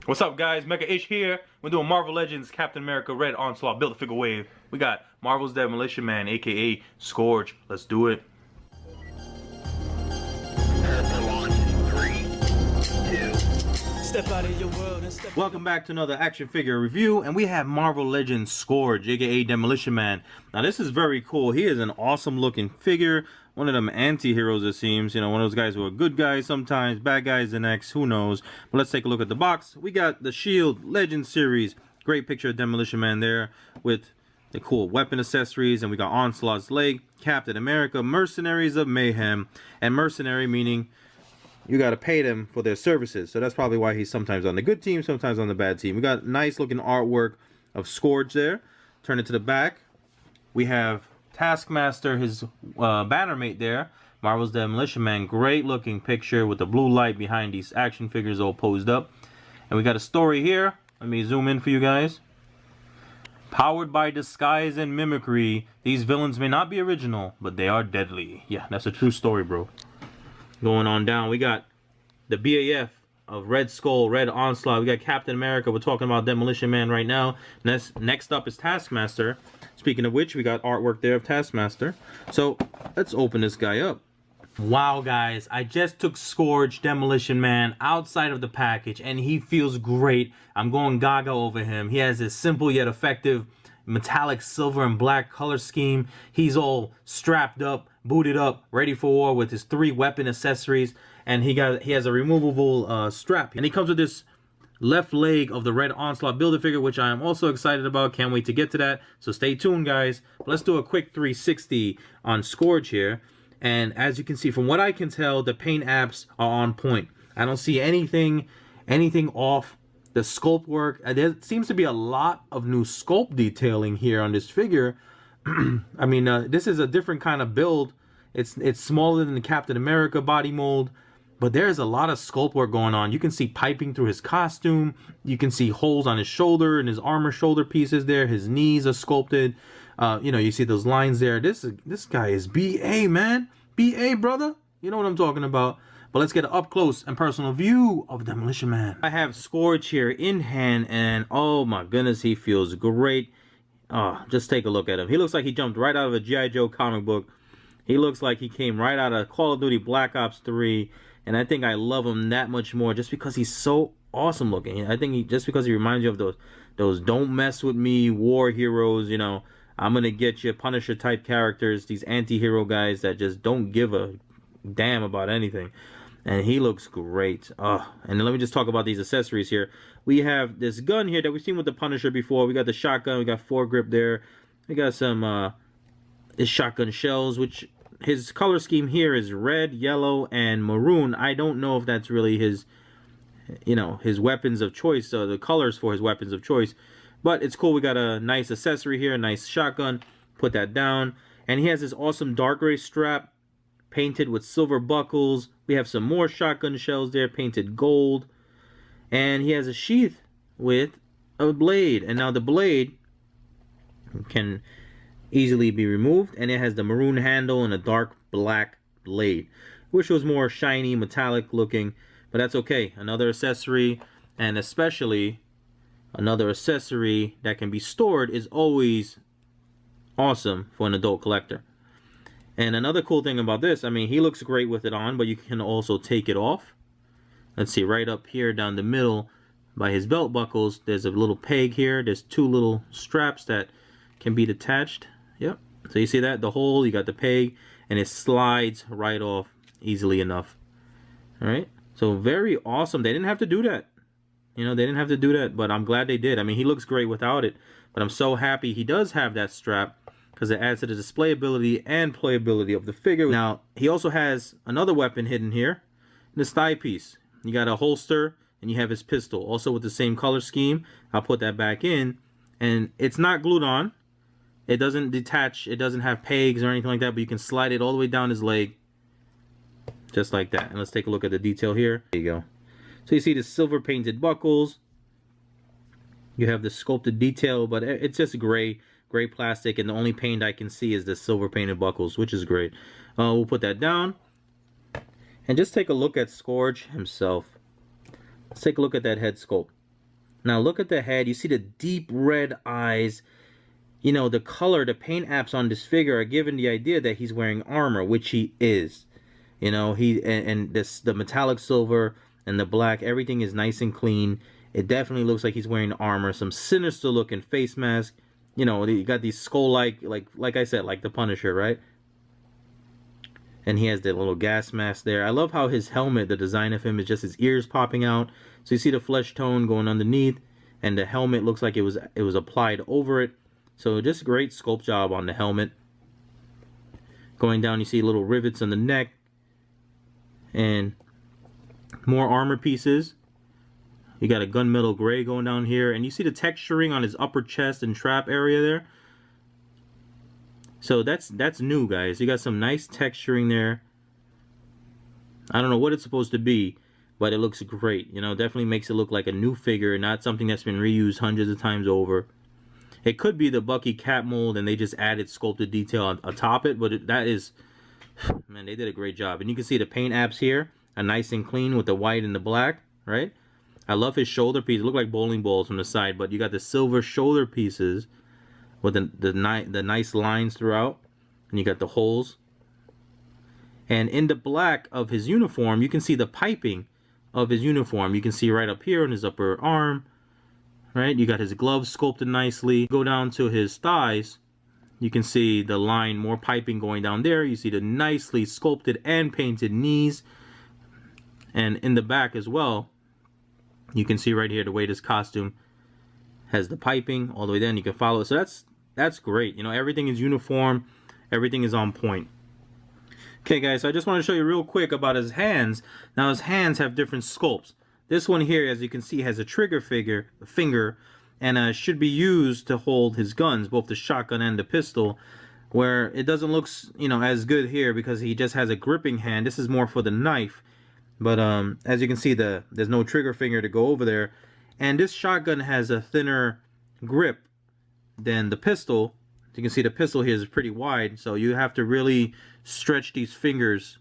What's up, guys? Mecha Ish here. We're doing Marvel Legends Captain America Red Onslaught Build-A-Figure Wave. We got Marvel's Demolition Man, aka Scourge. Let's do it. Welcome back to another action figure review, and we have Marvel Legends Scourge, aka Demolition Man. Now this is very cool. He is an awesome looking figure. One of them anti-heroes, it seems. You know, one of those guys who are good guys sometimes, bad guys the next, who knows. But let's take a look at the box. We got the Shield Legends series. Great picture of Demolition Man there with the cool weapon accessories. And we got Onslaught's leg, Captain America, Mercenaries of Mayhem. And mercenary meaning you got to pay them for their services. So that's probably why he's sometimes on the good team, sometimes on the bad team. We got nice looking artwork of Scourge there. Turn it to the back. We have Taskmaster, his banner mate there. Marvel's Demolition Man. Great looking picture with the blue light behind these action figures all posed up. And we got a story here. Let me zoom in for you guys. Powered by disguise and mimicry, these villains may not be original, but they are deadly. Yeah, that's a true story, bro. Going on down, we got the BAF of Red Skull, Red Onslaught. We got Captain America. We're talking about Demolition Man right now. Next up is Taskmaster. Speaking of which, we got artwork there of Taskmaster. So let's open this guy up. Wow, guys, I just took Scourge Demolition Man outside of the package, and he feels great. I'm going gaga over him. He has this simple yet effective metallic silver and black color scheme. He's all strapped up, booted up, ready for war with his 3 weapon accessories, and he has a removable strap, and he comes with this left leg of the Red Onslaught Build-A-Figure, which I am also excited about. Can't wait to get to that, so stay tuned, guys. But let's do a quick 360 on Scourge here, and as you can see, from what I can tell, the paint apps are on point. I don't see anything off. The sculpt work, there seems to be a lot of new sculpt detailing here on this figure. I mean, this is a different kind of build. It's smaller than the Captain America body mold, but there's a lot of sculpt work going on. You can see piping through his costume. You can see holes on his shoulder and his armor shoulder pieces there. His knees are sculpted. You know, you see those lines there. This guy is BA, man. BA, brother. You know what I'm talking about. But let's get an up close and personal view of Demolition Man. I have Scourge here in hand, and oh my goodness, he feels great. Just take a look at him. He looks like he jumped right out of a G.I. Joe comic book. He looks like he came right out of Call of Duty Black Ops 3. And I think I love him that much more just because he's so awesome looking. I think just because he reminds you of those don't mess with me war heroes, you know, I'm gonna get you Punisher type characters, these anti-hero guys that just don't give a damn about anything. And he looks great. And then let me just talk about these accessories here. We have this gun here that we've seen with the Punisher before. We got the shotgun. We got foregrip there. We got some his shotgun shells, which his color scheme here is red, yellow, and maroon. I don't know if that's really his, you know, his weapons of choice, the colors for his weapons of choice. But it's cool. We got a nice accessory here, a nice shotgun. Put that down. And he has this awesome dark gray strap painted with silver buckles. We have some more shotgun shells there, painted gold. And he has a sheath with a blade. And now the blade can easily be removed. And it has the maroon handle and a dark black blade. Wish it was more shiny, metallic looking. But that's okay. Another accessory, and especially another accessory that can be stored, is always awesome for an adult collector. And another cool thing about this, I mean, he looks great with it on, but you can also take it off. Let's see, right up here down the middle by his belt buckles, there's a little peg here. There's 2 little straps that can be detached. Yep. So you see that? The hole, you got the peg, and it slides right off easily enough. All right. So very awesome. They didn't have to do that. You know, they didn't have to do that, but I'm glad they did. I mean, he looks great without it, but I'm so happy he does have that strap, because it adds to the displayability and playability of the figure. Now, he also has another weapon hidden here in his thigh piece. You got a holster, and you have his pistol, also with the same color scheme. I'll put that back in, and it's not glued on. It doesn't detach. It doesn't have pegs or anything like that, but you can slide it all the way down his leg, just like that. And let's take a look at the detail here. There you go. So you see the silver painted buckles. You have the sculpted detail, but it's just gray plastic, and the only paint I can see is the silver painted buckles, which is great. We'll put that down and just take a look at Scourge himself. Let's take a look at that head sculpt. Now look at the head. You see the deep red eyes. You know, the color, the paint apps on this figure are giving the idea that he's wearing armor, which he is. You know, and this, the metallic silver and the black, everything is nice and clean. It definitely looks like he's wearing armor. Some sinister looking face mask. You know, you got these skull-like, like I said, like the Punisher, right? And he has that little gas mask there. I love how his helmet, the design of him, is just his ears popping out. So you see the flesh tone going underneath, and the helmet looks like it was applied over it. So just great sculpt job on the helmet. Going down, you see little rivets on the neck, and more armor pieces. You got a gunmetal gray going down here, and you see the texturing on his upper chest and trap area there. So that's new, guys. You got some nice texturing there. I don't know what it's supposed to be, but it looks great. You know, definitely makes it look like a new figure, not something that's been reused hundreds of times over. It could be the Bucky cap mold and they just added sculpted detail atop it, but that is, man, they did a great job. And you can see the paint apps here are nice and clean with the white and the black, right? I love his shoulder piece. They look like bowling balls from the side, but you got the silver shoulder pieces with the nice lines throughout, and you got the holes. And in the black of his uniform, you can see the piping of his uniform. You can see right up here on his upper arm, right? You got his gloves sculpted nicely. Go down to his thighs, you can see the line, more piping going down there. You see the nicely sculpted and painted knees. And in the back as well, you can see right here the way this costume has the piping all the way down. You can follow it. So that's great. You know, everything is uniform. Everything is on point. Okay, guys, so I just want to show you real quick about his hands. Now, his hands have different sculpts. This one here, as you can see, has a trigger finger, and should be used to hold his guns, both the shotgun and the pistol, where it doesn't look, you know, as good here because he just has a gripping hand. This is more for the knife. But as you can see, there's no trigger finger to go over there. And this shotgun has a thinner grip than the pistol. You can see the pistol here is pretty wide, so you have to really stretch these fingers.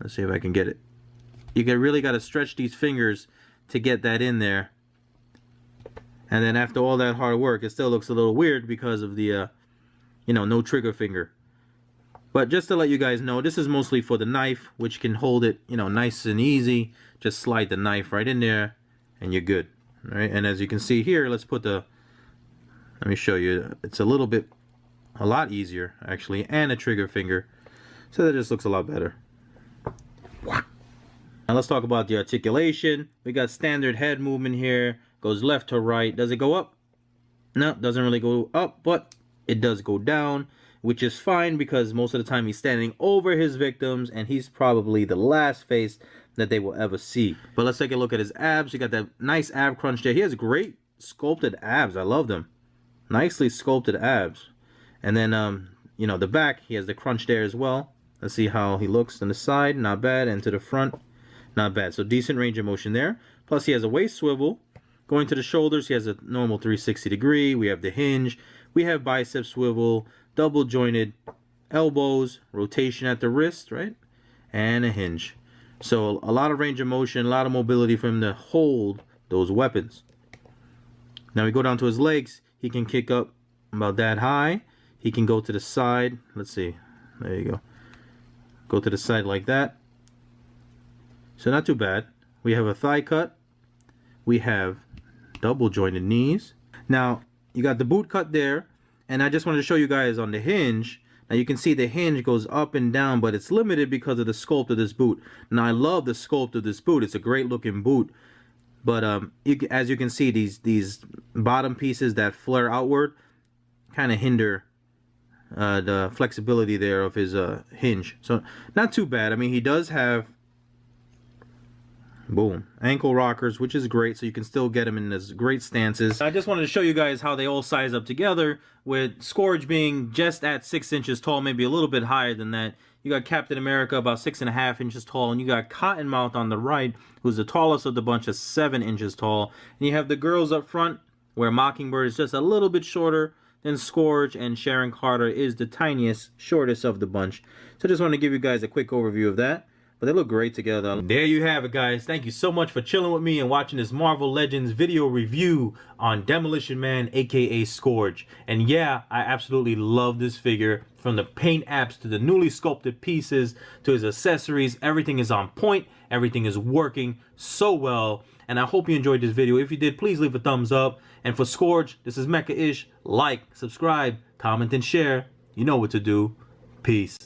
Let's see if I can get it. You really got to stretch these fingers to get that in there. And then after all that hard work, it still looks a little weird because of the, you know, no trigger finger. But just to let you guys know, this is mostly for the knife, which can hold it, you know, nice and easy. Just slide the knife right in there, and you're good. All right, and as you can see here, let's put the, let me show you. It's a lot easier, actually, and a trigger finger. So that just looks a lot better. Now let's talk about the articulation. We got standard head movement here. Goes left to right. Does it go up? No, doesn't really go up, but it does go down, which is fine because most of the time he's standing over his victims, and he's probably the last face that they will ever see. But let's take a look at his abs. You got that nice ab crunch there. He has great sculpted abs. I love them. Nicely sculpted abs. And then, you know, the back, he has the crunch there as well. Let's see how he looks on the side. Not bad. And to the front, not bad. So decent range of motion there. Plus he has a waist swivel. Going to the shoulders, he has a normal 360 degree. We have the hinge. We have bicep swivel, double jointed elbows, rotation at the wrist, right? And a hinge. So a lot of range of motion, a lot of mobility for him to hold those weapons. Now we go down to his legs. He can kick up about that high. He can go to the side. Let's see. There you go. Go to the side like that. So not too bad. We have a thigh cut. We have double jointed knees. Now you got the boot cut there, and I just wanted to show you guys on the hinge. Now you can see the hinge goes up and down, but it's limited because of the sculpt of this boot. Now I love the sculpt of this boot. It's a great looking boot, but as you can see, these bottom pieces that flare outward kind of hinder the flexibility there of his hinge. So not too bad. I mean, he does have, boom, ankle rockers, which is great, so you can still get him in this great stances. I just wanted to show you guys how they all size up together, with Scourge being just at 6 inches tall, maybe a little bit higher than that. You got Captain America about 6.5 inches tall, and you got Cottonmouth on the right, who's the tallest of the bunch, of 7 inches tall. And you have the girls up front, where Mockingbird is just a little bit shorter than Scourge, and Sharon Carter is the tiniest, shortest of the bunch. So I just want to give you guys a quick overview of that. but they look great together. There you have it, guys. Thank you so much for chilling with me and watching this Marvel Legends video review on Demolition Man, aka Scourge. And yeah, I absolutely love this figure. From the paint apps to the newly sculpted pieces to his accessories, everything is on point. Everything is working so well. And I hope you enjoyed this video. If you did, please leave a thumbs up. And for Scourge, this is Mecha Ish. Like, subscribe, comment, and share. You know what to do. Peace.